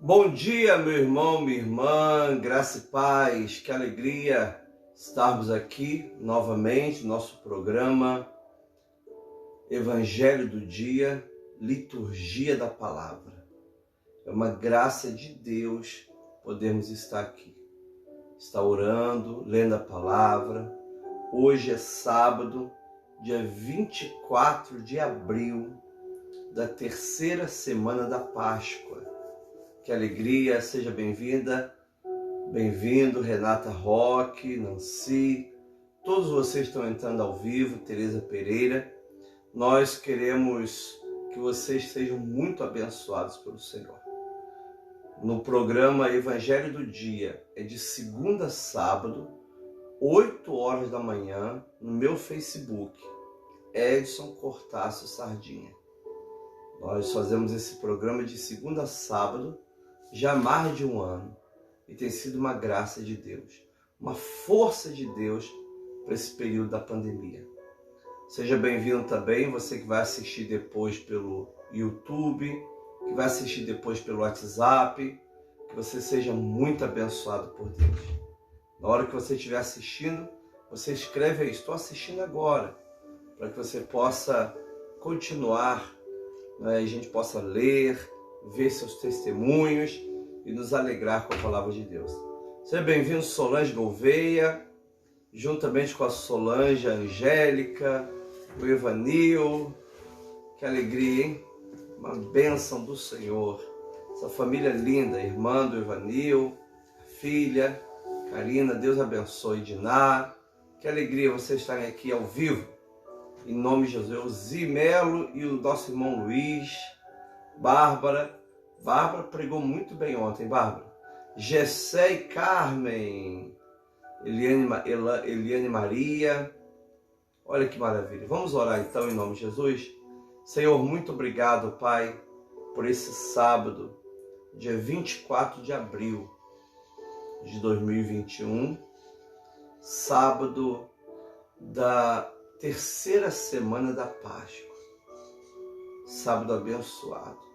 Bom dia, meu irmão, minha irmã, graça e paz, que alegria estarmos aqui novamente, nosso programa Evangelho do Dia, Liturgia da Palavra. É uma graça de Deus podermos estar aqui, estar orando, lendo a palavra. Hoje é sábado, dia 24 de abril, da terceira semana da Páscoa. Que alegria, seja bem-vinda, bem-vindo, Renata Roque, Nancy, todos vocês estão entrando ao vivo, Tereza Pereira. Nós queremos que vocês sejam muito abençoados pelo Senhor. No programa Evangelho do Dia, é de segunda a sábado, 8 horas da manhã, no meu Facebook, Edson Cortaço Sardinha. Nós fazemos esse programa de segunda a sábado, já há mais de um ano, e tem sido uma graça de Deus, uma força de Deus para esse período da pandemia. Seja bem-vindo também, você que vai assistir depois pelo YouTube, que vai assistir depois pelo WhatsApp, que você seja muito abençoado por Deus. Na hora que você estiver assistindo, você escreve aí, estou assistindo agora, para que você possa continuar, né, e a gente possa ler, ver seus testemunhos e nos alegrar com a palavra de Deus. Seja bem-vindo, Solange Gouveia, juntamente com a Solange, a Angélica, o Evanil. Que alegria, hein? Uma bênção do Senhor. Essa família linda, irmã do Evanil, filha, Karina, Deus abençoe, Diná. Que alegria vocês estarem aqui ao vivo. Em nome de Jesus, o Zimelo e o nosso irmão Luiz, Bárbara pregou muito bem ontem, Bárbara. Gessé e Carmen, Eliane Maria, olha que maravilha. Vamos orar então em nome de Jesus. Senhor, muito obrigado, Pai, por esse sábado, dia 24 de abril de 2021, sábado da terceira semana da Páscoa, sábado abençoado,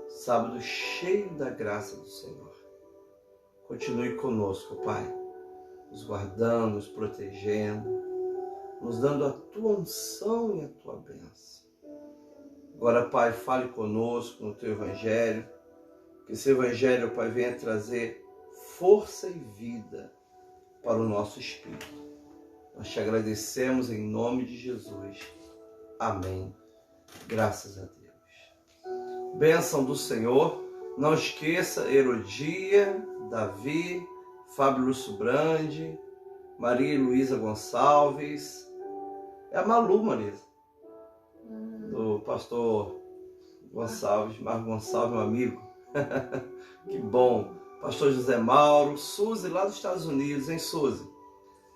sábado cheio da graça do Senhor. Continue conosco, Pai, nos guardando, nos protegendo, nos dando a Tua unção e a Tua bênção. Agora, Pai, fale conosco no Teu Evangelho, que esse Evangelho, Pai, venha trazer força e vida para o nosso espírito. Nós te agradecemos em nome de Jesus. Amém. Graças a Deus. Bênção do Senhor. Não esqueça, Herodia, Davi, Fábio Lúcio Brandi, Maria e Luísa Gonçalves. É a Malu, Marisa, do pastor Gonçalves, Marco Gonçalves, meu amigo. Que bom. Pastor José Mauro, Suzy lá dos Estados Unidos, hein, Suzy?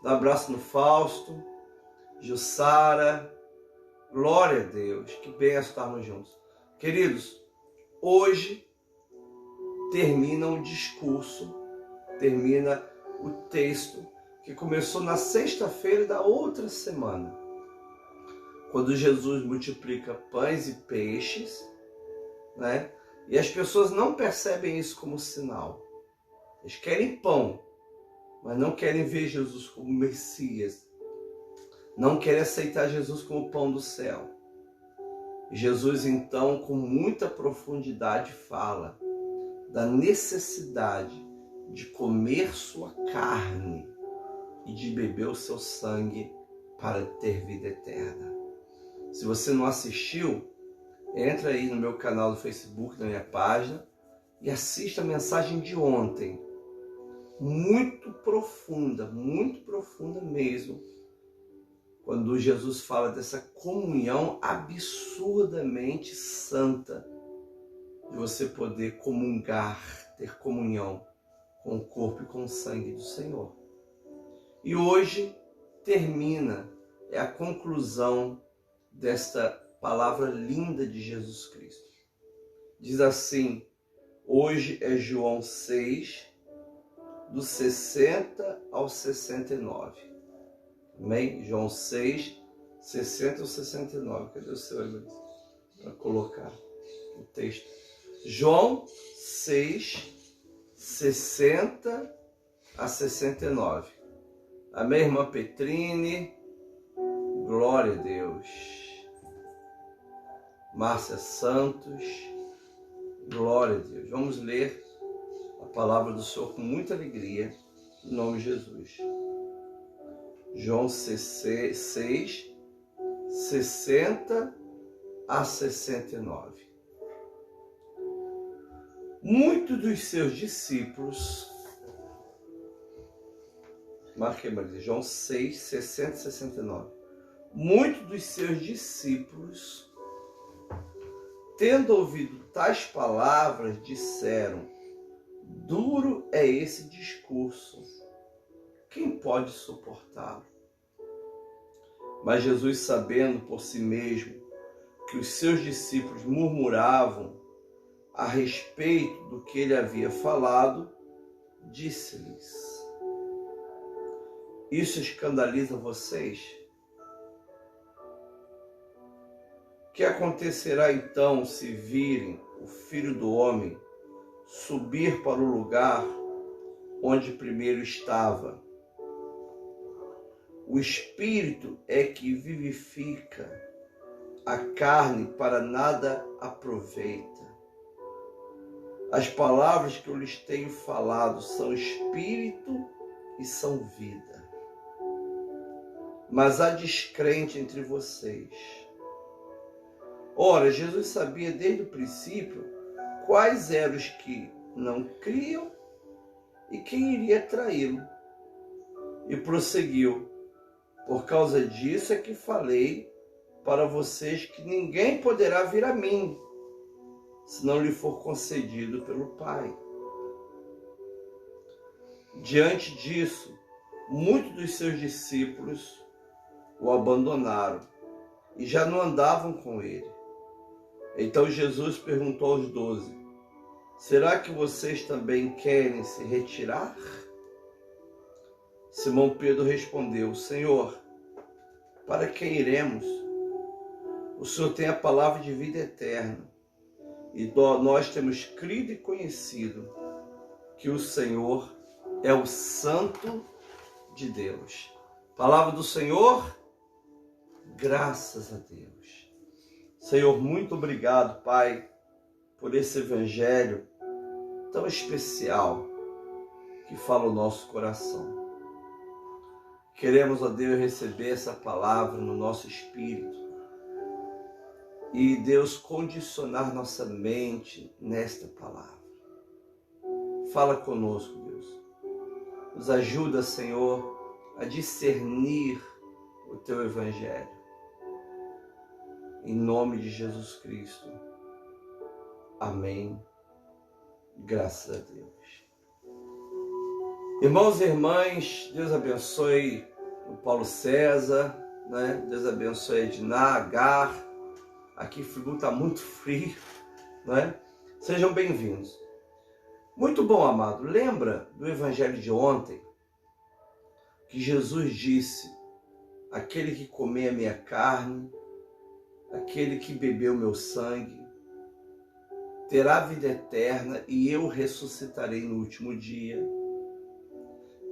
Dá um abraço no Fausto, Jussara, glória a Deus, que benção estarmos juntos. Queridos, hoje termina um discurso, termina o texto que começou na sexta-feira da outra semana, quando Jesus multiplica pães e peixes, né? E as pessoas não percebem isso como sinal. Eles querem pão, mas não querem ver Jesus como Messias. Não querem aceitar Jesus como o pão do céu. Jesus, então, com muita profundidade, fala da necessidade de comer sua carne e de beber o seu sangue para ter vida eterna. Se você não assistiu, entra aí no meu canal do Facebook, na minha página, e assista a mensagem de ontem. Muito profunda mesmo, quando Jesus fala dessa comunhão absurdamente santa, de você poder comungar, ter comunhão com o corpo e com o sangue do Senhor. E hoje termina, é a conclusão desta palavra linda de Jesus Cristo. Diz assim, hoje é João 6, do 60 ao 69. Amém? João 6, 60 ao 69. Cadê o seu, Eloísa? Para colocar o texto. João 6, 60 a 69. Amém, irmã Petrine? Glória a Deus. Márcia Santos, glória a Deus. Vamos ler a palavra do Senhor com muita alegria, em nome de Jesus. João 6, 60 a 69. Muitos dos seus discípulos, marquei, João 6, 60 e 69. Muitos dos seus discípulos, tendo ouvido tais palavras, disseram: duro é esse discurso, quem pode suportá-lo? Mas Jesus, sabendo por si mesmo que os seus discípulos murmuravam a respeito do que ele havia falado, disse-lhes: isso escandaliza vocês? Que acontecerá então se virem o Filho do Homem subir para o lugar onde primeiro estava? O Espírito é que vivifica, a carne para nada aproveita. As palavras que eu lhes tenho falado são Espírito e são vida. Mas há descrente entre vocês. Ora, Jesus sabia desde o princípio quais eram os que não criam e quem iria traí-lo. E prosseguiu: por causa disso é que falei para vocês que ninguém poderá vir a mim, se não lhe for concedido pelo Pai. Diante disso, muitos dos seus discípulos o abandonaram e já não andavam com ele. Então Jesus perguntou aos 12: será que vocês também querem se retirar? Simão Pedro respondeu: Senhor, para quem iremos? O Senhor tem a palavra de vida eterna, e nós temos crido e conhecido que o Senhor é o Santo de Deus. Palavra do Senhor, graças a Deus. Senhor, muito obrigado, Pai, por esse evangelho tão especial que fala o nosso coração. Queremos, ó Deus, receber essa palavra no nosso espírito e, Deus, condicionar nossa mente nesta palavra. Fala conosco, Deus. Nos ajuda, Senhor, a discernir o Teu evangelho. Em nome de Jesus Cristo. Amém. Graças a Deus. Irmãos e irmãs, Deus abençoe o Paulo César, né? Deus abençoe a Edna, Agar. Aqui em Friburgo está muito frio, né? Sejam bem-vindos. Muito bom, amado. Lembra do evangelho de ontem? Que Jesus disse: aquele que comer a minha carne, aquele que bebeu meu sangue, terá vida eterna e eu ressuscitarei no último dia.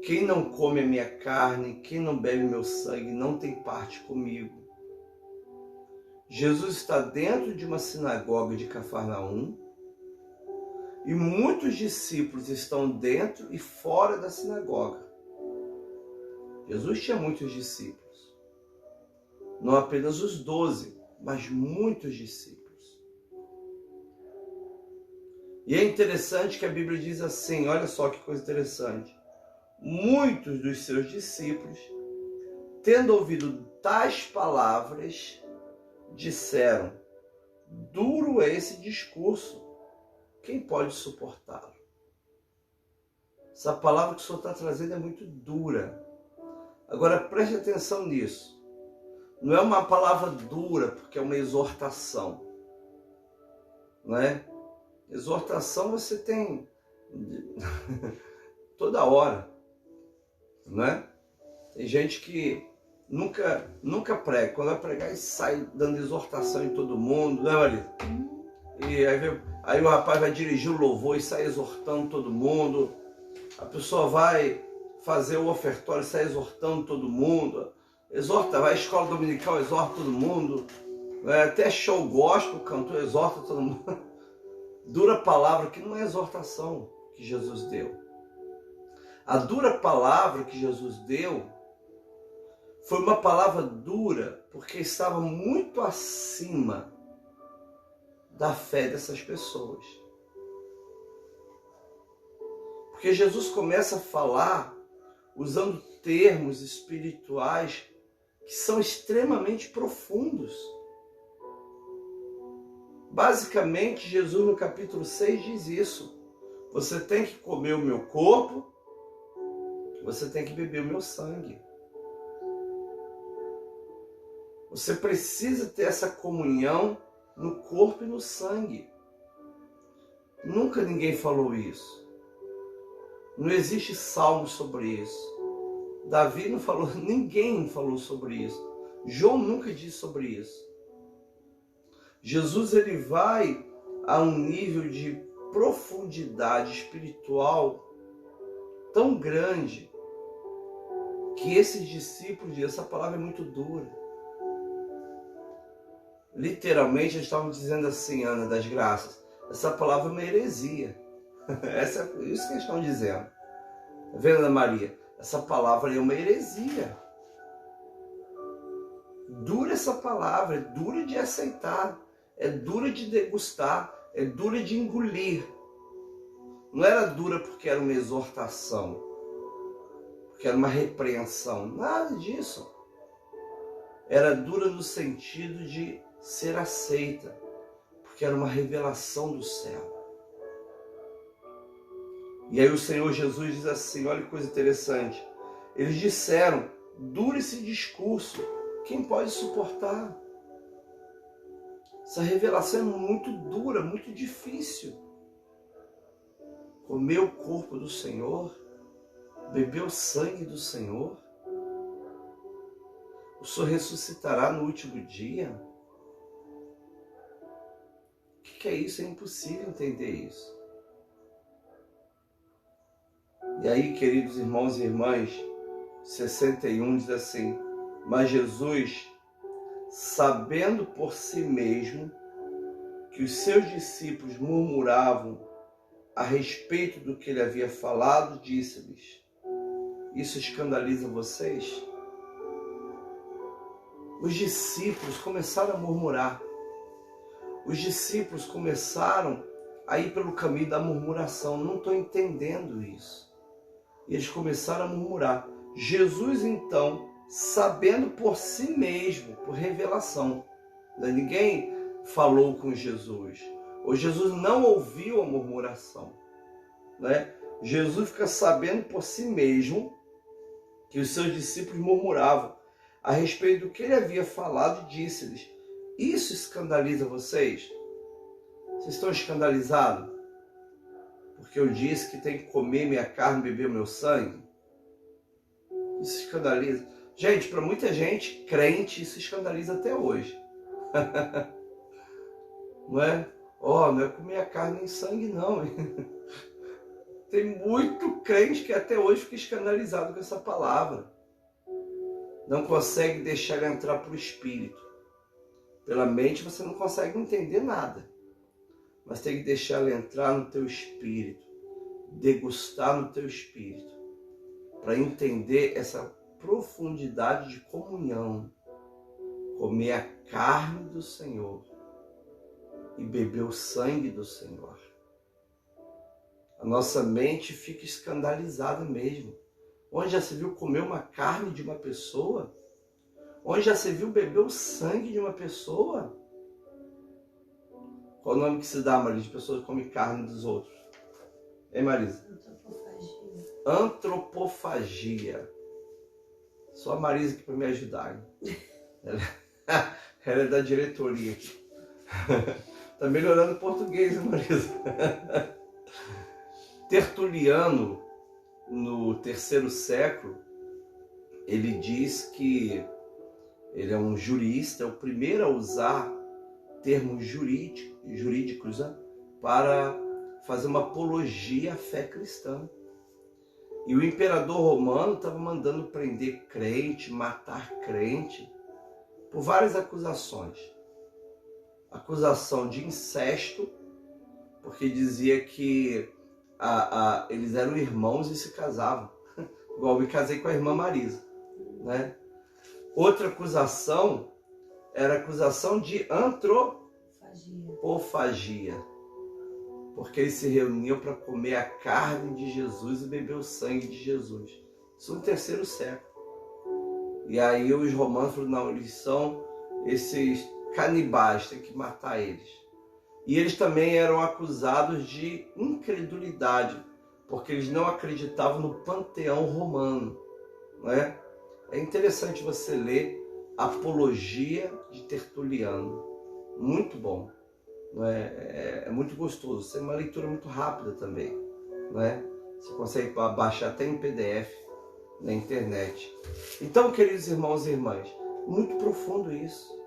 Quem não come a minha carne, quem não bebe meu sangue, não tem parte comigo. Jesus está dentro de uma sinagoga de Cafarnaum e muitos discípulos estão dentro e fora da sinagoga. Jesus tinha muitos discípulos, não apenas os 12, mas muitos discípulos. E é interessante que a Bíblia diz assim, olha só que coisa interessante. Muitos dos seus discípulos, tendo ouvido tais palavras, disseram: duro é esse discurso, quem pode suportá-lo? Essa palavra que o Senhor está trazendo é muito dura. Agora preste atenção nisso. Não é uma palavra dura porque é uma exortação, não é? Exortação você tem toda hora, não é? Tem gente que nunca prega, quando vai pregar sai dando exortação em todo mundo, não é, Marisa? E Aí o rapaz vai dirigir o louvor e sai exortando todo mundo. A pessoa vai fazer o ofertório e sai exortando todo mundo. Exorta, vai à escola dominical, exorta todo mundo. Até show gospel, o cantor exorta todo mundo. Dura palavra que não é exortação que Jesus deu. A dura palavra que Jesus deu foi uma palavra dura porque estava muito acima da fé dessas pessoas. Porque Jesus começa a falar usando termos espirituais que são extremamente profundos. Basicamente, Jesus no capítulo 6 diz isso. Você tem que comer o meu corpo, você tem que beber o meu sangue. Você precisa ter essa comunhão no corpo e no sangue. Nunca ninguém falou isso. Não existe salmo sobre isso. Davi não falou, ninguém falou sobre isso. João nunca disse sobre isso. Jesus ele vai a um nível de profundidade espiritual tão grande que esses discípulos dizem, essa palavra é muito dura. Literalmente eles estavam dizendo assim, Ana das Graças, essa palavra é uma heresia. Isso que eles estão dizendo. Tá vendo, Ana Maria? Essa palavra é uma heresia. Dura essa palavra, é dura de aceitar, é dura de degustar, é dura de engolir. Não era dura porque era uma exortação, porque era uma repreensão, nada disso. Era dura no sentido de ser aceita, porque era uma revelação do céu. E aí o Senhor Jesus diz assim, olha que coisa interessante. Eles disseram, dura esse discurso, quem pode suportar? Essa revelação é muito dura, muito difícil. Comer o corpo do Senhor, beber o sangue do Senhor, o Senhor ressuscitará no último dia. O que é isso? É impossível entender isso. E aí, queridos irmãos e irmãs, 61 diz assim, mas Jesus, sabendo por si mesmo que os seus discípulos murmuravam a respeito do que ele havia falado, disse-lhes, isso escandaliza vocês? Os discípulos começaram a murmurar. Os discípulos começaram a ir pelo caminho da murmuração. Não estou entendendo isso. E eles começaram a murmurar. Jesus, então, sabendo por si mesmo, por revelação, ninguém falou com Jesus. Ou Jesus não ouviu a murmuração. Jesus fica sabendo por si mesmo que os seus discípulos murmuravam a respeito do que ele havia falado e disse-lhes, isso escandaliza vocês? Vocês estão escandalizados? Porque eu disse que tem que comer minha carne e beber o meu sangue? Isso escandaliza. Gente, para muita gente, crente, isso escandaliza até hoje. Não é? Não é comer a carne e sangue, não. Tem muito crente que até hoje fica escandalizado com essa palavra. Não consegue deixar ela entrar para o espírito. Pela mente você não consegue entender nada. Mas tem que deixar ela entrar no teu espírito. Degustar no teu espírito. Para entender essa profundidade de comunhão. Comer a carne do Senhor. E beber o sangue do Senhor. A nossa mente fica escandalizada mesmo. Onde já se viu comer uma carne de uma pessoa? Onde já se viu beber o sangue de uma pessoa? Qual o nome que se dá, Marisa, de pessoas que comem carne dos outros? Hein, Marisa? Antropofagia. Antropofagia. Só a Marisa aqui para me ajudar. Ela é da diretoria aqui. Tá melhorando o português, hein, Marisa? Tertuliano, no terceiro século, ele diz que ele é um jurista, é o primeiro a usar termos jurídicos, para fazer uma apologia à fé cristã. E o imperador romano estava mandando prender crente, matar crente, por várias acusações. Acusação de incesto, porque dizia que eles eram irmãos e se casavam. Igual eu me casei com a irmã Marisa, né? Outra acusação era a acusação de antropofagia, porque eles se reuniam para comer a carne de Jesus e beber o sangue de Jesus. Isso no 3º século. E aí os romanos falaram, não, eles são esses canibais, tem que matar eles. E eles também eram acusados de incredulidade, porque eles não acreditavam no panteão romano, não é? É interessante você ler Apologia de Tertuliano, muito bom, não é? É muito gostoso, é uma leitura muito rápida também, não é? Você consegue baixar até em PDF na internet. Então, queridos irmãos e irmãs, muito profundo isso.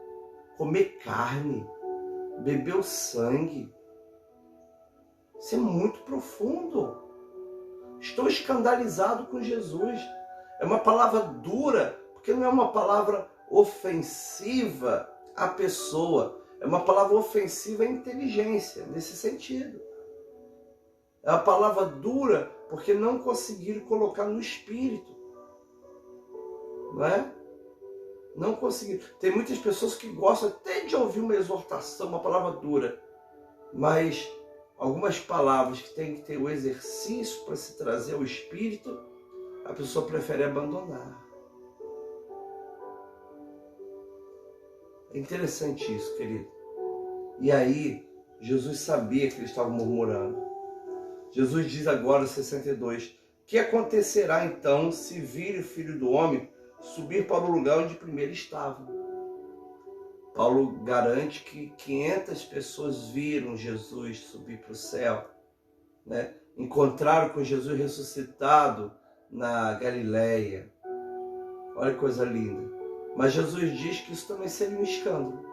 Comer carne, beber o sangue, isso é muito profundo. Estou escandalizado com Jesus. É uma palavra dura, porque não é uma palavra ofensiva à pessoa. É uma palavra ofensiva à inteligência, nesse sentido. É uma palavra dura, porque não conseguiram colocar no espírito. Não é? Não conseguiram. Tem muitas pessoas que gostam até de ouvir uma exortação, uma palavra dura, mas algumas palavras que tem que ter o exercício para se trazer ao espírito, a pessoa prefere abandonar. É interessante isso, querido. E aí, Jesus sabia que eles estavam murmurando. Jesus diz agora, 62, que acontecerá então se vir o Filho do Homem subir para o lugar onde primeiro estava? Paulo garante que 500 pessoas viram Jesus subir para o céu, né? Encontraram com Jesus ressuscitado na Galileia. Olha que coisa linda. Mas Jesus diz que isso também seria um escândalo.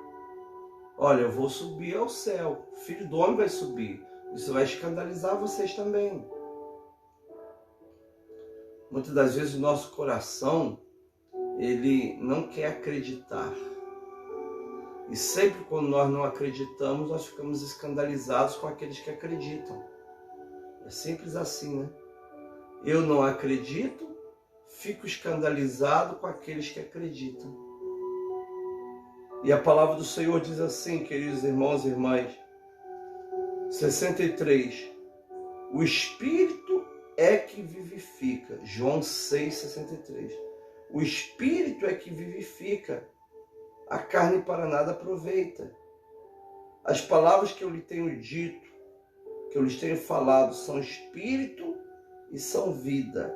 Olha, eu vou subir ao céu, o Filho do Homem vai subir. Isso vai escandalizar vocês também. Muitas das vezes o nosso coração, ele não quer acreditar. E sempre quando nós não acreditamos, nós ficamos escandalizados com aqueles que acreditam. É simples assim, né? Eu não acredito, fico escandalizado com aqueles que acreditam. E a palavra do Senhor diz assim, queridos irmãos e irmãs, 63, o Espírito é que vivifica. João 6,63. O Espírito é que vivifica. A carne para nada aproveita. As palavras que eu lhe tenho dito, que eu lhes tenho falado, são Espírito e são vida.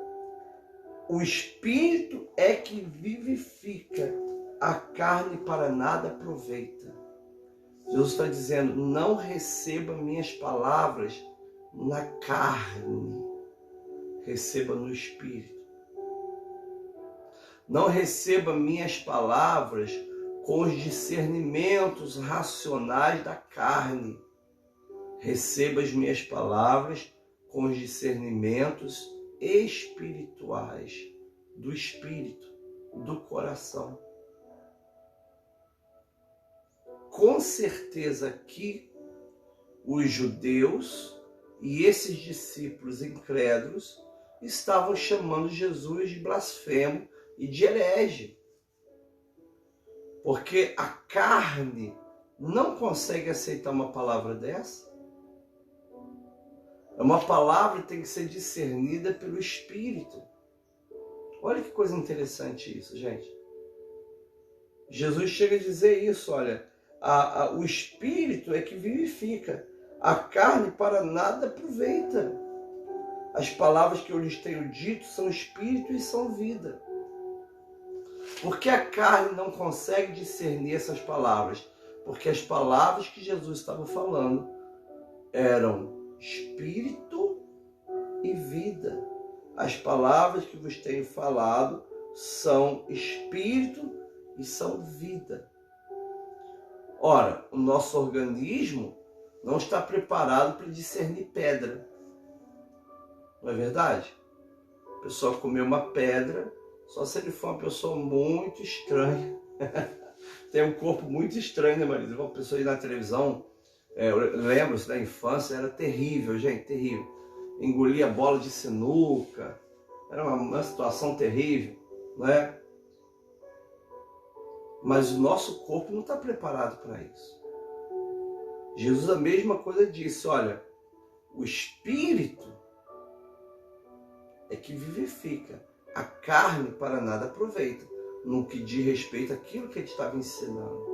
O Espírito é que vivifica. A carne para nada aproveita. Jesus está dizendo, não receba minhas palavras na carne. Receba no Espírito. Não receba minhas palavras com os discernimentos racionais da carne. Receba as minhas palavras com os discernimentos espirituais do Espírito, do coração. Com certeza que os judeus e esses discípulos incrédulos estavam chamando Jesus de blasfemo e de herege. Porque a carne não consegue aceitar uma palavra dessa. É uma palavra que tem que ser discernida pelo Espírito. Olha que coisa interessante isso, gente. Jesus chega a dizer isso, olha, o Espírito é que vivifica. A carne para nada aproveita. As palavras que eu lhes tenho dito são Espírito e são vida. Porque a carne não consegue discernir essas palavras? Porque as palavras que Jesus estava falando eram Espírito e vida. As palavras que vos tenho falado são Espírito e são vida. Ora, o nosso organismo não está preparado para discernir pedra. Não é verdade? A pessoa comeu uma pedra, só se ele for uma pessoa muito estranha. Tem um corpo muito estranho, né, marido? Uma pessoa aí na televisão, eu lembro-se da infância, era terrível, gente, terrível. Engolia bola de sinuca, era uma situação terrível, não é? Mas o nosso corpo não está preparado para isso. Jesus a mesma coisa disse, olha, o Espírito é que vivifica, a carne para nada aproveita, no que diz respeito àquilo que ele estava ensinando.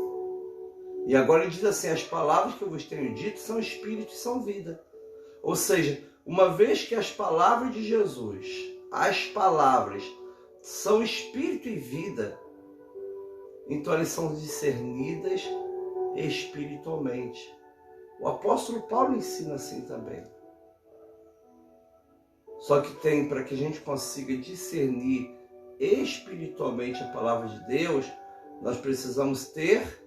E agora ele diz assim, as palavras que eu vos tenho dito são Espírito e são vida. Ou seja, uma vez que as palavras de Jesus, as palavras são Espírito e vida, então elas são discernidas espiritualmente. O apóstolo Paulo ensina assim também. Só que tem, para que a gente consiga discernir espiritualmente a palavra de Deus, nós precisamos ter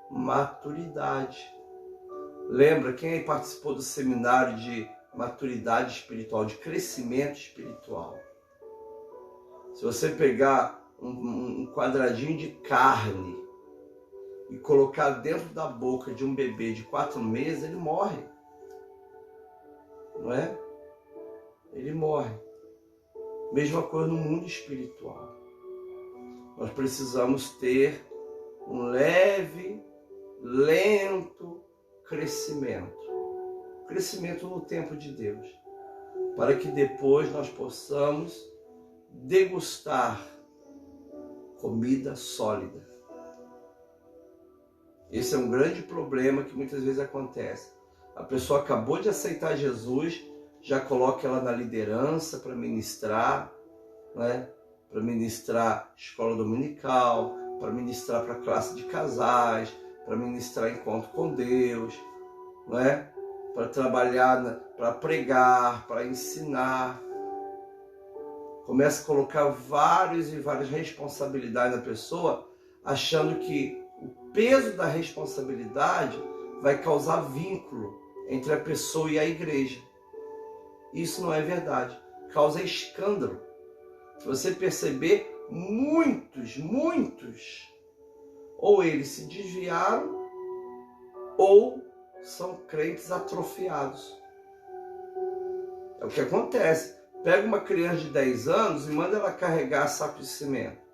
maturidade. Lembra, quem aí participou do seminário de maturidade espiritual, de crescimento espiritual? Se você pegar um quadradinho de carne e colocar dentro da boca de um bebê de 4 meses, ele morre. Não é? Ele morre. Mesma coisa no mundo espiritual. Nós precisamos ter um leve, lento crescimento. Crescimento no tempo de Deus. Para que depois nós possamos degustar comida sólida. Esse é um grande problema que muitas vezes acontece. A pessoa acabou de aceitar Jesus, já coloca ela na liderança para ministrar, né? Para ministrar escola dominical, para ministrar para classe de casais, para ministrar encontro com Deus, né? Para trabalhar, para pregar, para ensinar. Começa a colocar várias responsabilidades na pessoa, achando que o peso da responsabilidade vai causar vínculo entre a pessoa e a igreja. Isso não é verdade. Causa escândalo. Se você perceber, muitos, ou eles se desviaram, ou são crentes atrofiados. É o que acontece. Pega uma criança de 10 anos e manda ela carregar saco de cimento.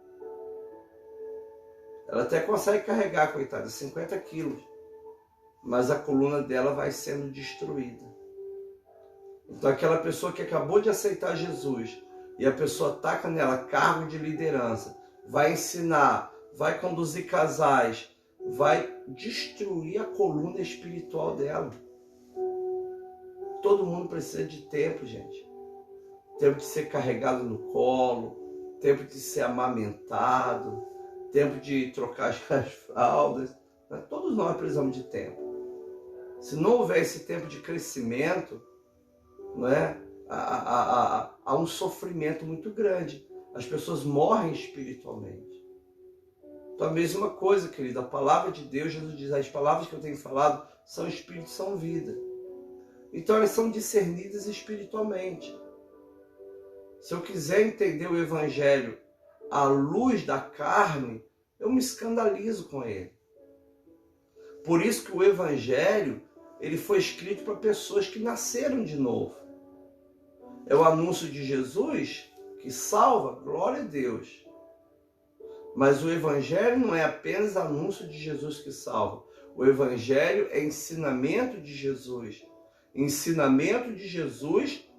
Ela até consegue carregar, coitada, 50 quilos. Mas a coluna dela vai sendo destruída. Então aquela pessoa que acabou de aceitar Jesus e a pessoa taca nela cargo de liderança, vai ensinar, vai conduzir casais, vai destruir a coluna espiritual dela. Todo mundo precisa de tempo, gente. Tempo de ser carregado no colo, tempo de ser amamentado, tempo de trocar as fraldas. Todos nós precisamos de tempo. Se não houver esse tempo de crescimento, não é? Há um sofrimento muito grande. As pessoas morrem espiritualmente. Então a mesma coisa, querido, a palavra de Deus, Jesus diz, as palavras que eu tenho falado são espírito, são vida. Então elas são discernidas espiritualmente. Se eu quiser entender o Evangelho à luz da carne, eu me escandalizo com ele. Por isso que o Evangelho, ele foi escrito para pessoas que nasceram de novo. É o anúncio de Jesus que salva, glória a Deus. Mas o Evangelho não é apenas anúncio de Jesus que salva. O Evangelho é ensinamento de Jesus. Ensinamento de Jesus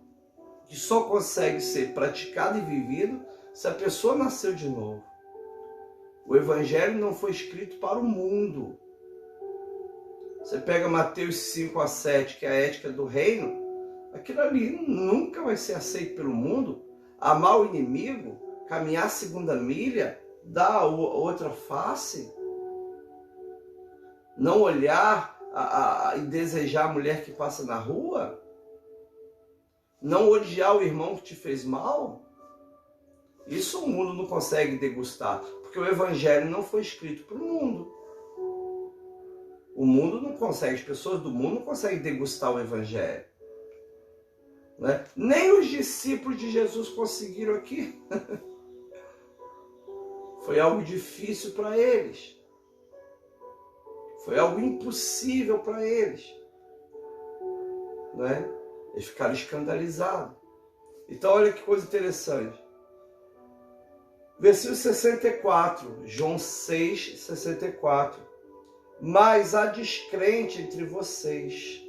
que só consegue ser praticado e vivido se a pessoa nasceu de novo. O Evangelho não foi escrito para o mundo. Você pega Mateus 5-7, que é a ética do reino, aquilo ali nunca vai ser aceito pelo mundo. Amar o inimigo, caminhar a segunda milha, dar a outra face, não olhar e desejar a mulher que passa na rua, não odiar o irmão que te fez mal. Isso o mundo não consegue degustar, porque o Evangelho não foi escrito para o mundo. O mundo não consegue, as pessoas do mundo não conseguem degustar o Evangelho. Né? Nem os discípulos de Jesus conseguiram aqui. Foi algo difícil para eles. Foi algo impossível para eles. Né? Eles ficaram escandalizados. Então olha que coisa interessante. Versículo 64, João 6, 64. Mas há descrente entre vocês.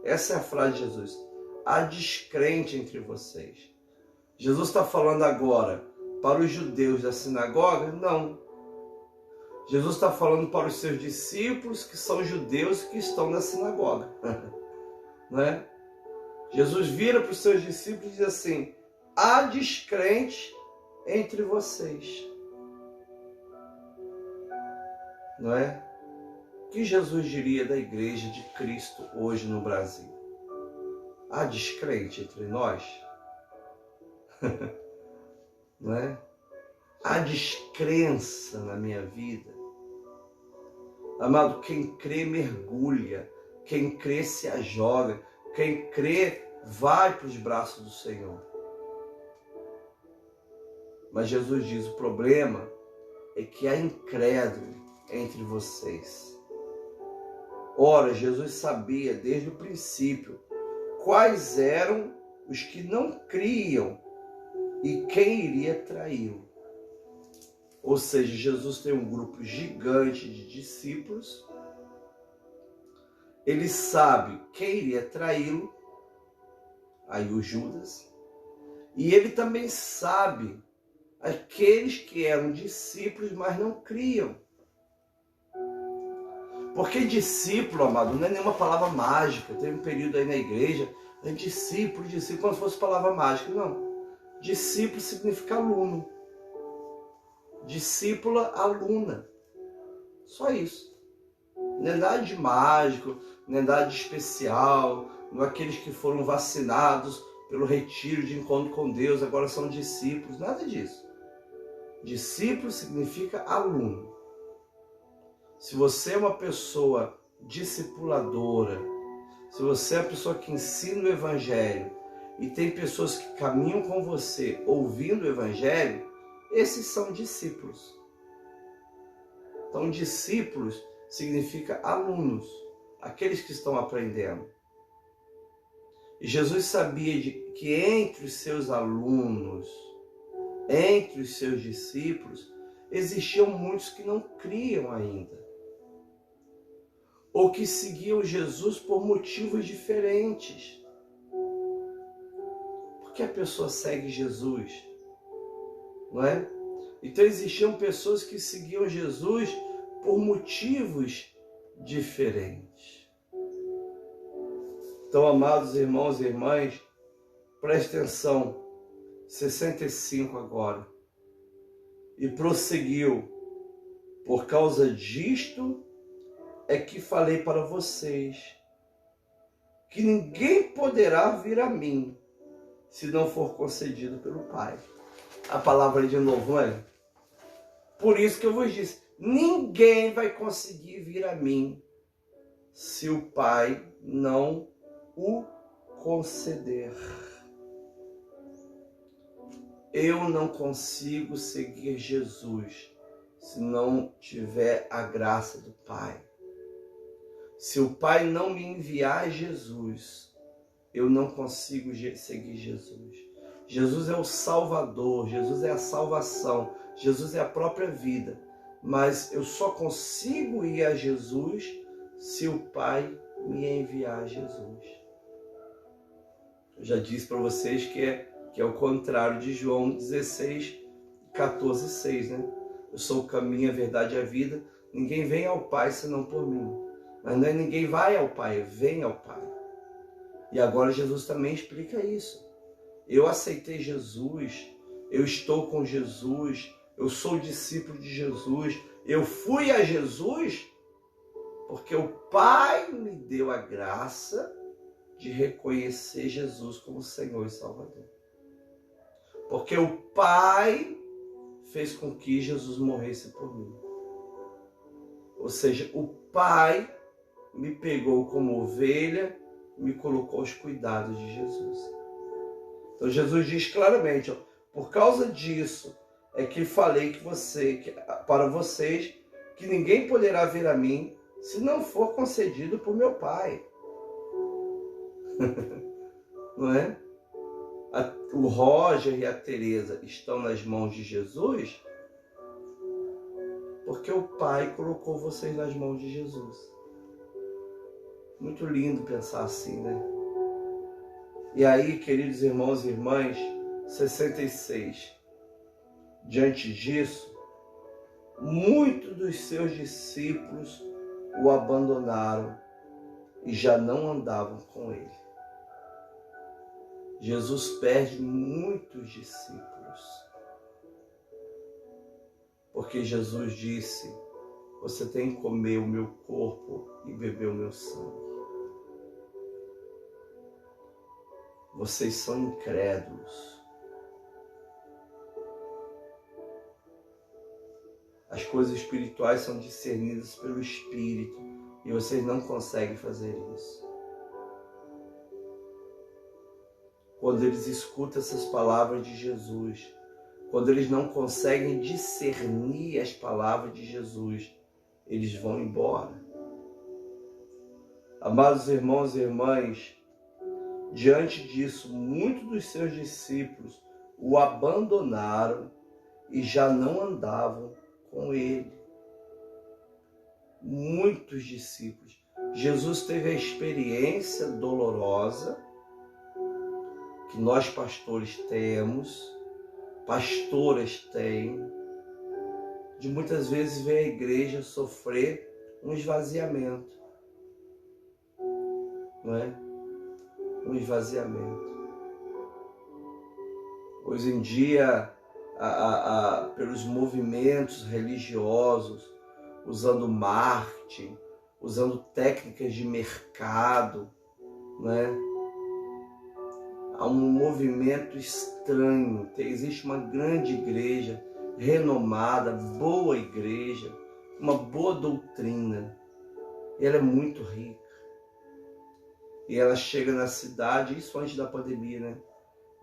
Essa é a frase de Jesus. Há descrente entre vocês. Jesus está falando agora para os judeus da sinagoga? Não. Jesus está falando para os seus discípulos que são judeus que estão na sinagoga. Né? Jesus vira para os seus discípulos e diz assim: há descrente entre vocês. Não é? O que Jesus diria da igreja de Cristo hoje no Brasil? Há descrente entre nós? Não é? Há descrença na minha vida? Amado, quem crê mergulha, quem crê se ajoga, quem crê vai para os braços do Senhor. Mas Jesus diz, o problema é que há incrédulo entre vocês. Ora, Jesus sabia desde o princípio quais eram os que não criam e quem iria traí-lo. Ou seja, Jesus tem um grupo gigante de discípulos. Ele sabe quem iria traí-lo, aí o Judas. E ele também sabe aqueles que eram discípulos, mas não criam. Porque discípulo, amado, não é nenhuma palavra mágica. Teve um período aí na igreja, discípulo, como se fosse palavra mágica. Não. Discípulo significa aluno. Discípula, aluna. Só isso. Não é nada de mágico, não é nada de especial, não é aqueles que foram vacinados pelo retiro de encontro com Deus, agora são discípulos, nada disso. Discípulo significa aluno. Se você é uma pessoa discipuladora, se você é uma pessoa que ensina o Evangelho e tem pessoas que caminham com você ouvindo o Evangelho, esses são discípulos. Então, discípulos significa alunos, aqueles que estão aprendendo. E Jesus sabia que entre os seus alunos, entre os seus discípulos, existiam muitos que não criam ainda. Ou que seguiam Jesus por motivos diferentes. Por que a pessoa segue Jesus? Não é? Então existiam pessoas que seguiam Jesus por motivos diferentes. Então, amados irmãos e irmãs, preste atenção, 65 agora. E prosseguiu, por causa disto é que falei para vocês, que ninguém poderá vir a mim, se não for concedido pelo Pai. A palavra de novo, não é? Por isso que eu vos disse, ninguém vai conseguir vir a mim, se o Pai não o conceder. Eu não consigo seguir Jesus se não tiver a graça do Pai. Se o Pai não me enviar Jesus, eu não consigo seguir Jesus. Jesus é o Salvador, Jesus é a salvação, Jesus é a própria vida. Mas eu só consigo ir a Jesus se o Pai me enviar Jesus. Eu já disse para vocês que é o contrário de João 16, 14, 6, né? Eu sou o caminho, a verdade e a vida. Ninguém vem ao Pai senão por mim. Mas não é ninguém vai ao Pai, vem ao Pai. E agora Jesus também explica isso. Eu aceitei Jesus, eu estou com Jesus, eu sou discípulo de Jesus, eu fui a Jesus porque o Pai me deu a graça de reconhecer Jesus como Senhor e Salvador. Porque o Pai fez com que Jesus morresse por mim. Ou seja, o Pai me pegou como ovelha, me colocou aos cuidados de Jesus. Então Jesus diz claramente, ó, por causa disso é que falei para vocês que ninguém poderá vir a mim se não for concedido por meu Pai. Não é? O Roger e a Teresa estão nas mãos de Jesus porque o Pai colocou vocês nas mãos de Jesus. Muito lindo pensar assim, né? E aí, queridos irmãos e irmãs, 66. Diante disso, muitos dos seus discípulos o abandonaram e já não andavam com ele. Jesus perde muitos discípulos. Porque Jesus disse, você tem que comer o meu corpo e beber o meu sangue. Vocês são incrédulos. As coisas espirituais são discernidas pelo Espírito e vocês não conseguem fazer isso. Quando eles escutam essas palavras de Jesus, quando eles não conseguem discernir as palavras de Jesus, eles vão embora. Amados irmãos e irmãs, diante disso, muitos dos seus discípulos o abandonaram e já não andavam com ele. Muitos discípulos. Jesus teve a experiência dolorosa que nós pastores temos, pastoras têm, de muitas vezes ver a igreja sofrer um esvaziamento, não é? Um esvaziamento. Hoje em dia, pelos movimentos religiosos, usando marketing, usando técnicas de mercado, não é? Há um movimento estranho. Existe uma grande igreja, renomada, boa igreja, uma boa doutrina. E ela é muito rica. E ela chega na cidade, isso antes da pandemia, né?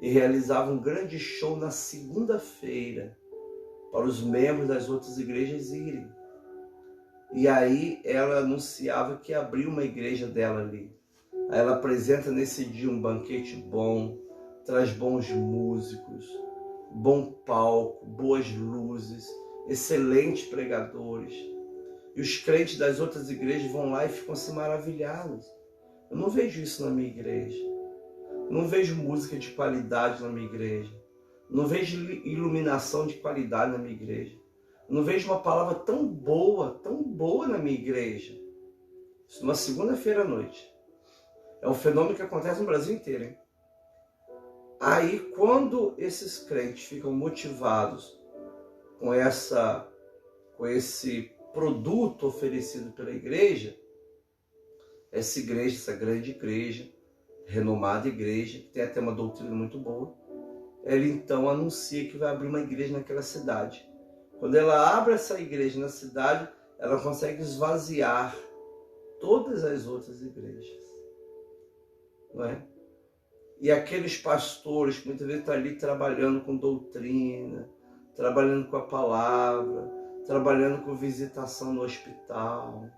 E realizava um grande show na segunda-feira para os membros das outras igrejas irem. E aí ela anunciava que abriu uma igreja dela ali. Aí ela apresenta nesse dia um banquete bom, traz bons músicos, bom palco, boas luzes, excelentes pregadores. E os crentes das outras igrejas vão lá e ficam se maravilhados. Eu não vejo isso na minha igreja. Não vejo música de qualidade na minha igreja. Não vejo iluminação de qualidade na minha igreja. Não vejo uma palavra tão boa na minha igreja. Isso numa segunda-feira à noite. É um fenômeno que acontece no Brasil inteiro, hein? Aí, quando esses crentes ficam motivados com esse produto oferecido pela igreja, essa grande igreja, renomada igreja, que tem até uma doutrina muito boa, ela então anuncia que vai abrir uma igreja naquela cidade. Quando ela abre essa igreja na cidade, ela consegue esvaziar todas as outras igrejas. Não é? E aqueles pastores que muitas vezes estão ali trabalhando com doutrina, trabalhando com a palavra, trabalhando com visitação no hospital,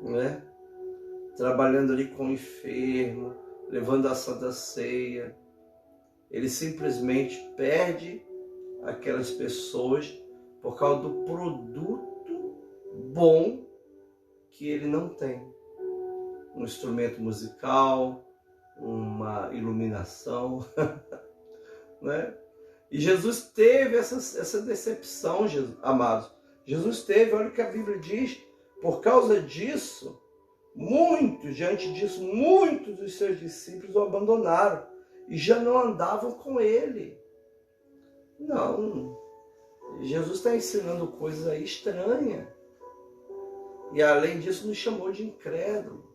não é? Trabalhando ali com o enfermo, levando a Santa Ceia, ele simplesmente perde aquelas pessoas por causa do produto bom que ele não tem. Um instrumento musical, uma iluminação, né? E Jesus teve essa decepção, amados. Jesus teve, olha o que a Bíblia diz, por causa disso, diante disso, muitos dos seus discípulos o abandonaram e já não andavam com ele. Não, Jesus está ensinando coisas aí estranhas. E além disso, nos chamou de incrédulo.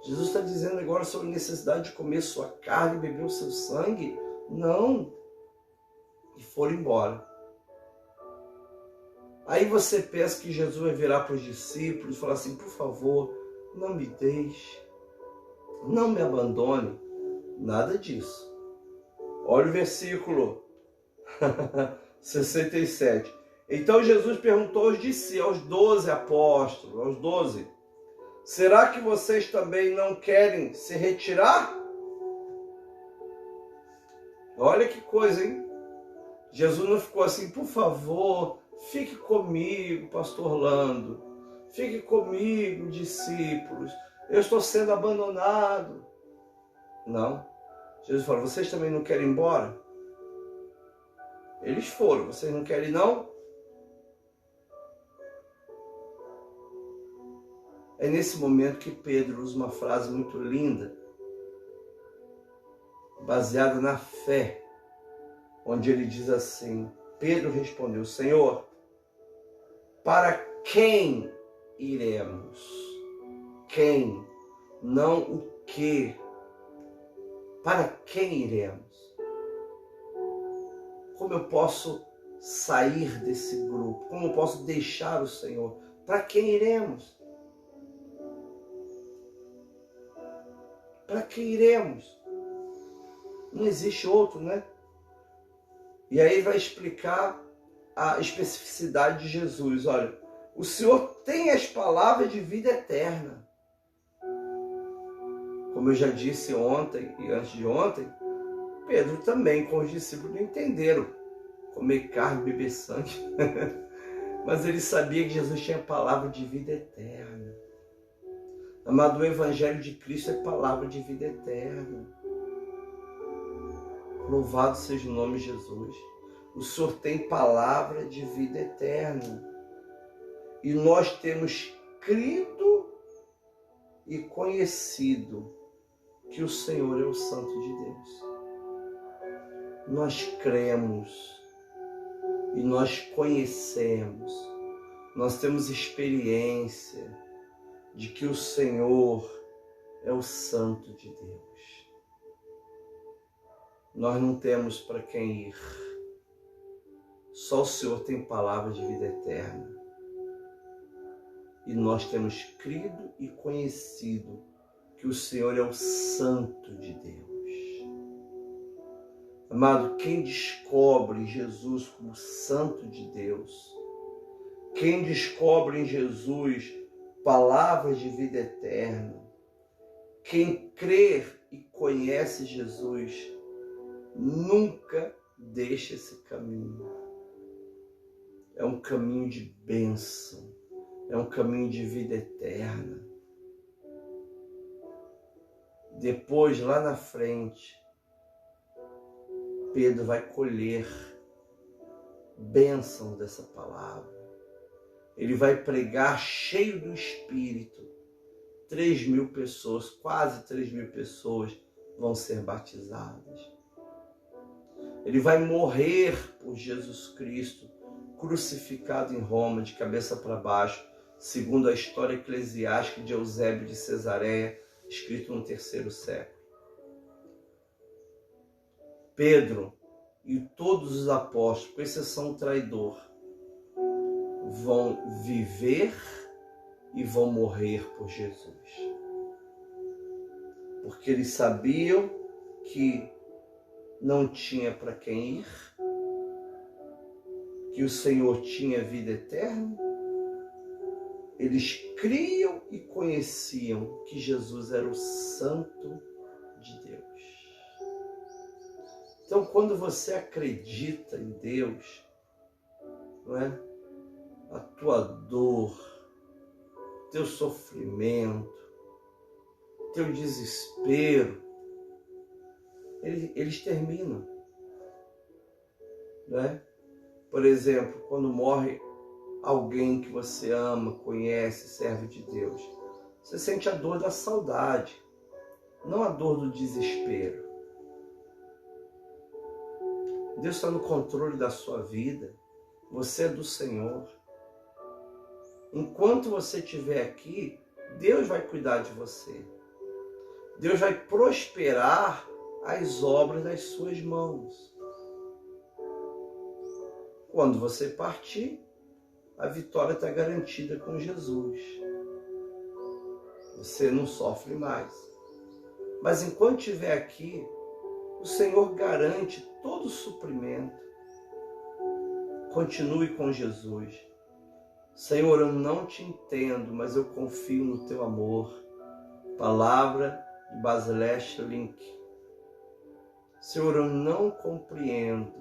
Jesus está dizendo agora sobre a necessidade de comer sua carne e beber o seu sangue? Não. E foram embora. Aí você pensa que Jesus vai virar para os discípulos e falar assim: por favor, não me deixe, não me abandone. Nada disso. Olha o versículo 67. Então Jesus perguntou aos discípulos, aos 12 apóstolos, aos 12: será que vocês também não querem se retirar? Olha que coisa, hein? Jesus não ficou assim: por favor, fique comigo, pastor Orlando. Fique comigo, discípulos. Eu estou sendo abandonado. Não. Jesus falou: vocês também não querem ir embora? Eles foram. Vocês não querem, não? É nesse momento que Pedro usa uma frase muito linda, baseada na fé, onde ele diz assim: Pedro respondeu: Senhor, para quem iremos? Quem, não o que. Para quem iremos? Como eu posso sair desse grupo? Como eu posso deixar o Senhor? Para quem iremos? Para quem iremos? Não existe outro, né? E aí vai explicar a especificidade de Jesus. Olha, o Senhor tem as palavras de vida eterna. Como eu já disse ontem e antes de ontem, Pedro também, com os discípulos, não entenderam comer carne, beber sangue. Mas ele sabia que Jesus tinha a palavra de vida eterna. Amado, o Evangelho de Cristo é palavra de vida eterna. Louvado seja o nome de Jesus. O Senhor tem palavra de vida eterna. E nós temos crido e conhecido que o Senhor é o Santo de Deus. Nós cremos e nós conhecemos, nós temos experiência de que o Senhor é o Santo de Deus. Nós não temos para quem ir. Só o Senhor tem palavra de vida eterna. E nós temos crido e conhecido que o Senhor é o Santo de Deus. Amado, quem descobre Jesus como Santo de Deus, quem descobre em Jesus palavras de vida eterna, quem crê e conhece Jesus, nunca deixa esse caminho. É um caminho de bênção, é um caminho de vida eterna. Depois, lá na frente, Pedro vai colher bênção dessa palavra. Ele vai pregar cheio do Espírito. 3.000 pessoas, quase 3.000 pessoas vão ser batizadas. Ele vai morrer por Jesus Cristo, crucificado em Roma, de cabeça para baixo, segundo a história eclesiástica de Eusébio de Cesareia, escrito no 3º século. Pedro e todos os apóstolos, com exceção do traidor, vão viver e vão morrer por Jesus. Porque eles sabiam que não tinha para quem ir, que o Senhor tinha vida eterna. Eles criam e conheciam que Jesus era o Santo de Deus. Então, quando você acredita em Deus, não é? A tua dor, teu sofrimento, teu desespero, eles terminam, não é? Por exemplo, quando morre alguém que você ama, conhece, serve de Deus, você sente a dor da saudade, não a dor do desespero. Deus está no controle da sua vida. Você é do Senhor. Enquanto você estiver aqui, Deus vai cuidar de você. Deus vai prosperar as obras das suas mãos. Quando você partir, a vitória está garantida com Jesus. Você não sofre mais. Mas enquanto estiver aqui, o Senhor garante todo o suprimento. Continue com Jesus. Senhor, eu não te entendo, mas eu confio no teu amor. Palavra de Basilea Link. Senhor, eu não compreendo.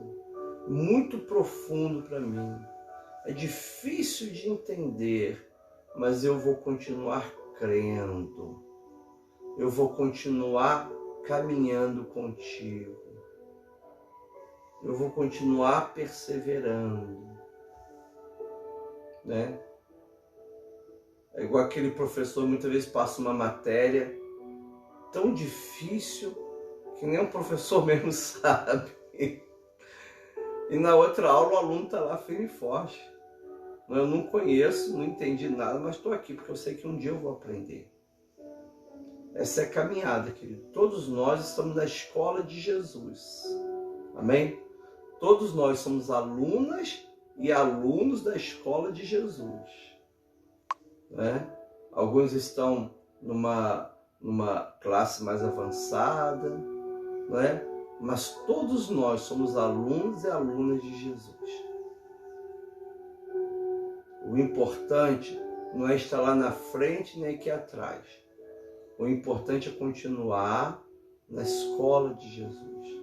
Muito profundo para mim. É difícil de entender, mas eu vou continuar crendo. Eu vou continuar caminhando contigo. Eu vou continuar perseverando. Né? É igual aquele professor muitas vezes passa uma matéria tão difícil que nem o professor mesmo sabe. E na outra aula o aluno está lá firme e forte. Eu não conheço, não entendi nada, mas estou aqui porque eu sei que um dia eu vou aprender. Essa é a caminhada, querido. Todos nós estamos na escola de Jesus. Amém? Todos nós somos alunas e alunos da escola de Jesus. Né? Alguns estão numa classe mais avançada, né? Mas todos nós somos alunos e alunas de Jesus. O importante não é estar lá na frente nem aqui atrás. O importante é continuar na escola de Jesus.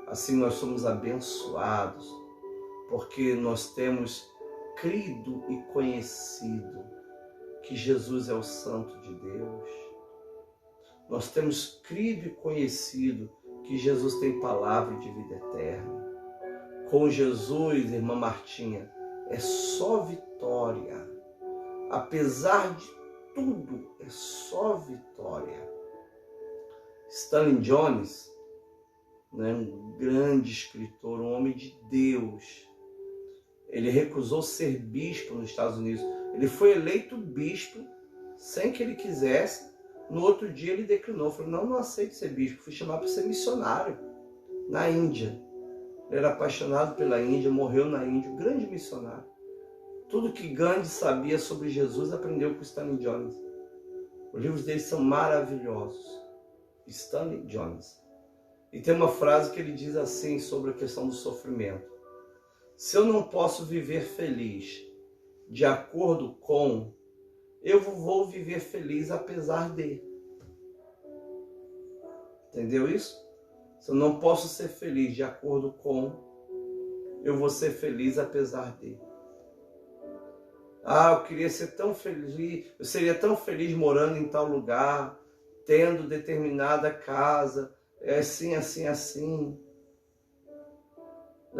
Assim nós somos abençoados, porque nós temos crido e conhecido que Jesus é o Santo de Deus. Nós temos crido e conhecido que Jesus tem palavra de vida eterna. Com Jesus, irmã Martinha, é só vitória. Apesar de tudo, é só vitória. Stanley Jones, né, um grande escritor, um homem de Deus, ele recusou ser bispo nos Estados Unidos. Ele foi eleito bispo sem que ele quisesse. No outro dia ele declinou, falou, não aceito ser bispo, fui chamado para ser missionário na Índia. Ele era apaixonado pela Índia, morreu na Índia, um grande missionário. Tudo que Gandhi sabia sobre Jesus aprendeu com Stanley Jones. Os livros dele são maravilhosos. Stanley Jones. E tem uma frase que ele diz assim sobre a questão do sofrimento. Se eu não posso viver feliz de acordo com, eu vou viver feliz apesar de. Entendeu isso? Se eu não posso ser feliz de acordo com, eu vou ser feliz apesar de. Ah, eu queria ser tão feliz, eu seria tão feliz morando em tal lugar, tendo determinada casa, assim, assim, assim.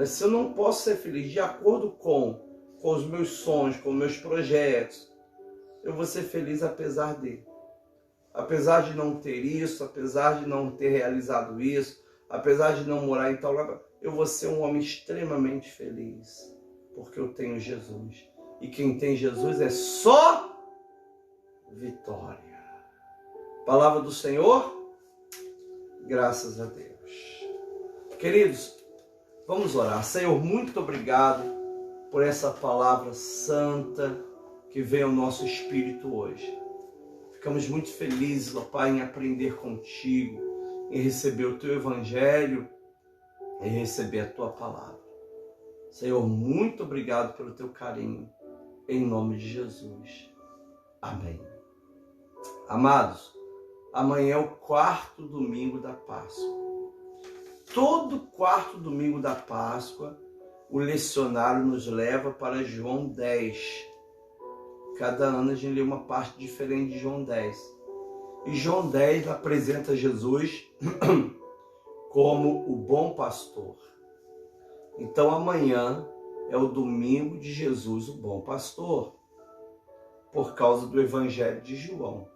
Se eu não posso ser feliz de acordo com os meus sonhos, com os meus projetos, eu vou ser feliz apesar de. Apesar de não ter isso, apesar de não ter realizado isso, apesar de não morar em tal lugar, eu vou ser um homem extremamente feliz, porque eu tenho Jesus. E quem tem Jesus é só vitória. Palavra do Senhor, graças a Deus. Queridos, vamos orar. Senhor, muito obrigado por essa palavra santa que veio ao nosso espírito hoje. Ficamos muito felizes, ó Pai, em aprender contigo, em receber o teu evangelho, em receber a tua palavra. Senhor, muito obrigado pelo teu carinho, em nome de Jesus. Amém. Amados, amanhã é o 4º domingo da Páscoa. Todo 4º domingo da Páscoa, o lecionário nos leva para João 10. Cada ano a gente lê uma parte diferente de João 10. E João 10 apresenta Jesus como o bom pastor. Então amanhã é o domingo de Jesus, o bom pastor, por causa do Evangelho de João.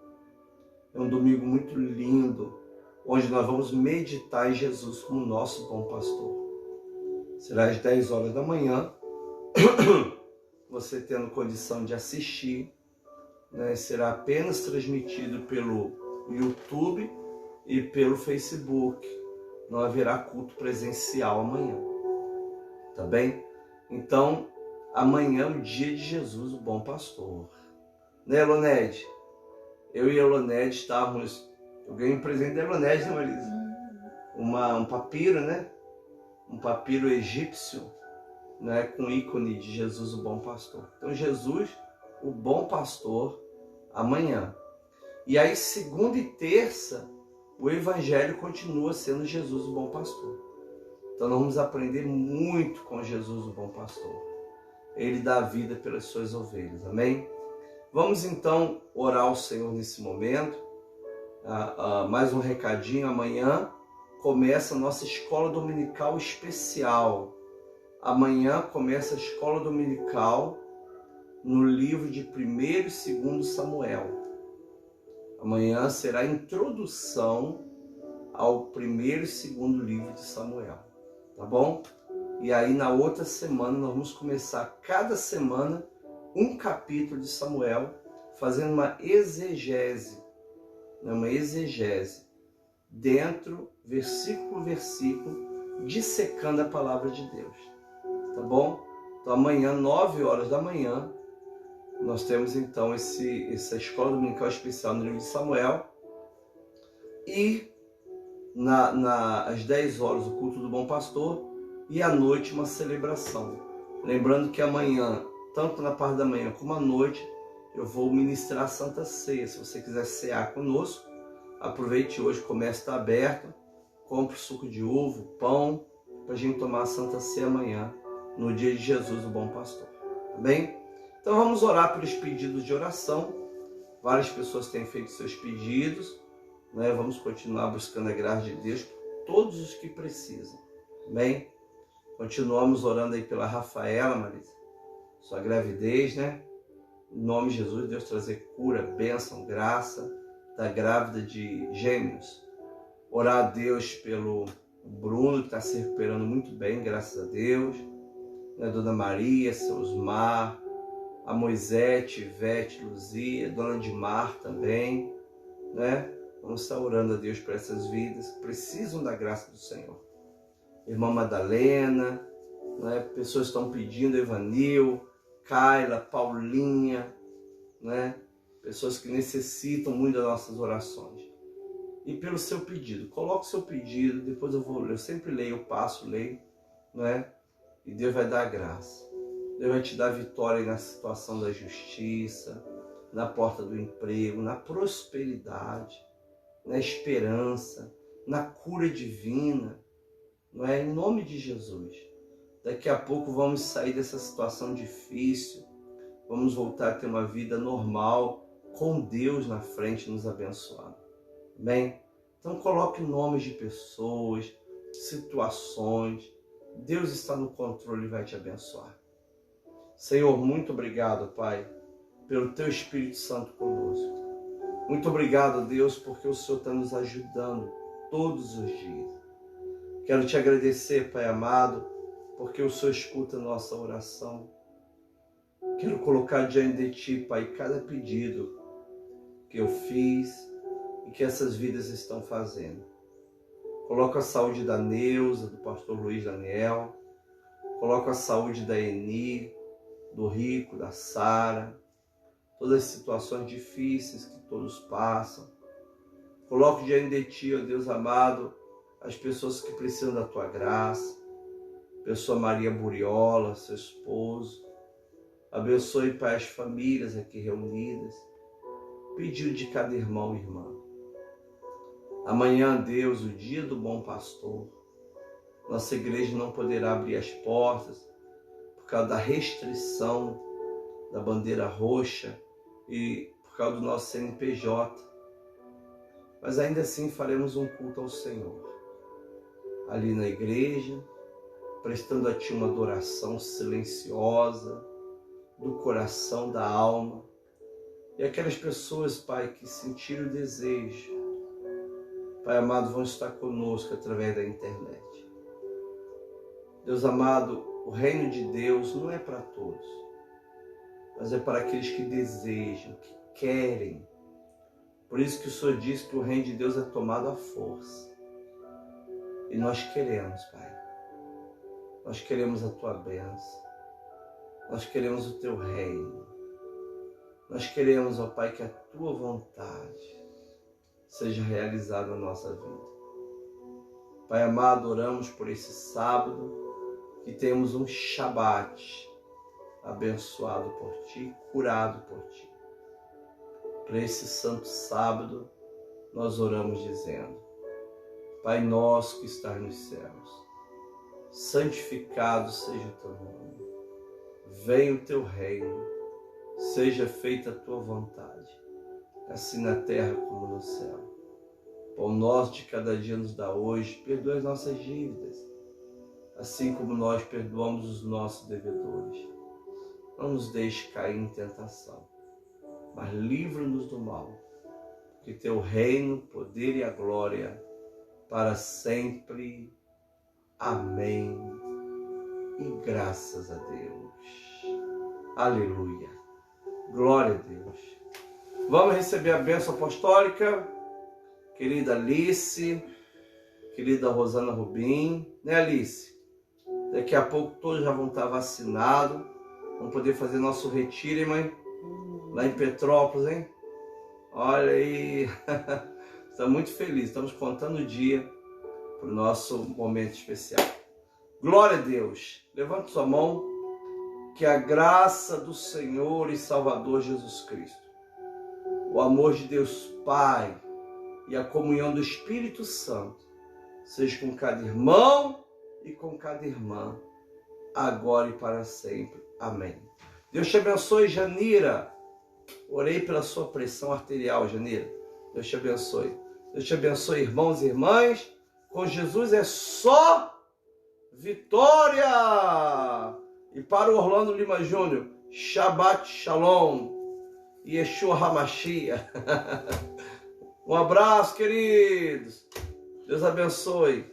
É um domingo muito lindo, onde nós vamos meditar em Jesus como nosso bom pastor. Será às 10 horas da manhã, você tendo condição de assistir, né? Será apenas transmitido pelo YouTube e pelo Facebook. Não haverá culto presencial amanhã. Tá bem? Então, amanhã é o dia de Jesus, o bom pastor. Né, Elonede? Eu e a Elonede estávamos... Eu ganhei um presente da Elonede, né, Marisa? Um papiro, né? Um papiro egípcio, né? Com ícone de Jesus, o bom pastor. Então, Jesus, o bom pastor, amanhã. E aí, segunda e terça, o evangelho continua sendo Jesus, o bom pastor. Então, nós vamos aprender muito com Jesus, o bom pastor. Ele dá a vida pelas suas ovelhas, amém? Vamos então orar ao Senhor nesse momento. Mais um recadinho, amanhã começa a nossa escola dominical especial. Amanhã começa a escola dominical no livro de 1º e 2º Samuel. Amanhã será a introdução ao 1º e 2º livro de Samuel, tá bom? E aí na outra semana nós vamos começar cada semana um capítulo de Samuel, fazendo uma exegese, dentro, versículo por versículo, dissecando a palavra de Deus, tá bom? Então amanhã, 9 horas da manhã, nós temos então essa escola dominical especial no livro de Samuel, e às 10 horas o culto do bom pastor, e à noite uma celebração. Lembrando que amanhã, tanto na parte da manhã como à noite, eu vou ministrar a Santa Ceia. Se você quiser cear conosco, aproveite hoje, o comércio está aberto, compre suco de uva, pão, para a gente tomar a Santa Ceia amanhã, no dia de Jesus, o bom pastor. Tá bem? Então vamos orar pelos pedidos de oração. Várias pessoas têm feito seus pedidos, né? Vamos continuar buscando a graça de Deus por todos os que precisam. Amém? Continuamos orando aí pela Rafaela, Marisa, sua gravidez, né? Em nome de Jesus, Deus trazer cura, bênção, graça, da grávida de gêmeos. Orar a Deus pelo Bruno, que está se recuperando muito bem, graças a Deus. Né? Dona Maria, seu Osmar, a Moisete, Ivete, Luzia, Dona Dimar também, né? Vamos estar orando a Deus por essas vidas que precisam da graça do Senhor. Irmã Madalena, né? Pessoas estão pedindo, Evanil, Kaila, Paulinha, né? Pessoas que necessitam muito das nossas orações. E pelo seu pedido, coloque o seu pedido, depois eu sempre leio, eu passo, leio, né? E Deus vai dar graça. Deus vai te dar vitória na situação da justiça, na porta do emprego, na prosperidade, na esperança, na cura divina, não é? Em nome de Jesus. Daqui a pouco vamos sair dessa situação difícil, vamos voltar a ter uma vida normal, com Deus na frente nos abençoando. Bem, então coloque nomes de pessoas, situações. Deus está no controle e vai te abençoar. Senhor, muito obrigado, Pai, pelo Teu Espírito Santo conosco. Muito obrigado, Deus, porque o Senhor está nos ajudando todos os dias. Quero te agradecer, Pai amado, porque o Senhor escuta a nossa oração. Quero colocar diante de Ti, Pai, cada pedido que eu fiz e que essas vidas estão fazendo. Coloco a saúde da Neuza, do pastor Luiz Daniel. Coloco a saúde da Eni, do Rico, da Sara. Todas as situações difíceis que todos passam. Coloco diante de Ti, ó Deus amado, as pessoas que precisam da Tua graça. Abençoa Maria Buriola, seu esposo. Abençoe, Pai, as famílias aqui reunidas. Pedido de cada irmão e irmã. Amanhã, Deus, o dia do bom pastor, nossa igreja não poderá abrir as portas por causa da restrição da bandeira roxa e por causa do nosso CNPJ. Mas ainda assim faremos um culto ao Senhor. Ali na igreja, prestando a Ti uma adoração silenciosa, do coração, da alma. E aquelas pessoas, Pai, que sentiram o desejo, Pai amado, vão estar conosco através da internet. Deus amado, o reino de Deus não é para todos, mas é para aqueles que desejam, que querem. Por isso que o Senhor diz que o reino de Deus é tomado à força. E nós queremos, Pai. Nós queremos a Tua bênção. Nós queremos o Teu reino. Nós queremos, ó Pai, que a Tua vontade seja realizada na nossa vida. Pai amado, oramos por esse sábado, que temos um Shabat abençoado por Ti, curado por Ti. Para esse santo sábado, nós oramos dizendo: Pai nosso que estás nos céus, santificado seja o Teu nome. Venha o Teu reino, seja feita a Tua vontade, assim na terra como no céu. Pão nosso de cada dia nos dá hoje, perdoa as nossas dívidas, assim como nós perdoamos os nossos devedores. Não nos deixe cair em tentação, mas livra-nos do mal, porque Teu reino, o poder e a glória para sempre. Amém. E graças a Deus. Aleluia. Glória a Deus. Vamos receber a bênção apostólica. Querida Alice, querida Rosana Rubim, né, Alice? Daqui a pouco todos já vão estar vacinados. Vamos poder fazer nosso retiro, hein, mãe? Lá em Petrópolis, hein? Olha aí. Estamos muito felizes. Estamos contando o dia para o nosso momento especial. Glória a Deus. Levante sua mão. Que a graça do Senhor e Salvador Jesus Cristo, o amor de Deus Pai e a comunhão do Espírito Santo seja com cada irmão e com cada irmã, agora e para sempre. Amém. Deus te abençoe, Janira. Orei pela sua pressão arterial, Janira. Deus te abençoe. Deus te abençoe, irmãos e irmãs. Com Jesus é só vitória. E para o Orlando Lima Júnior, Shabbat Shalom, Yeshua HaMashiach. Um abraço, queridos. Deus abençoe.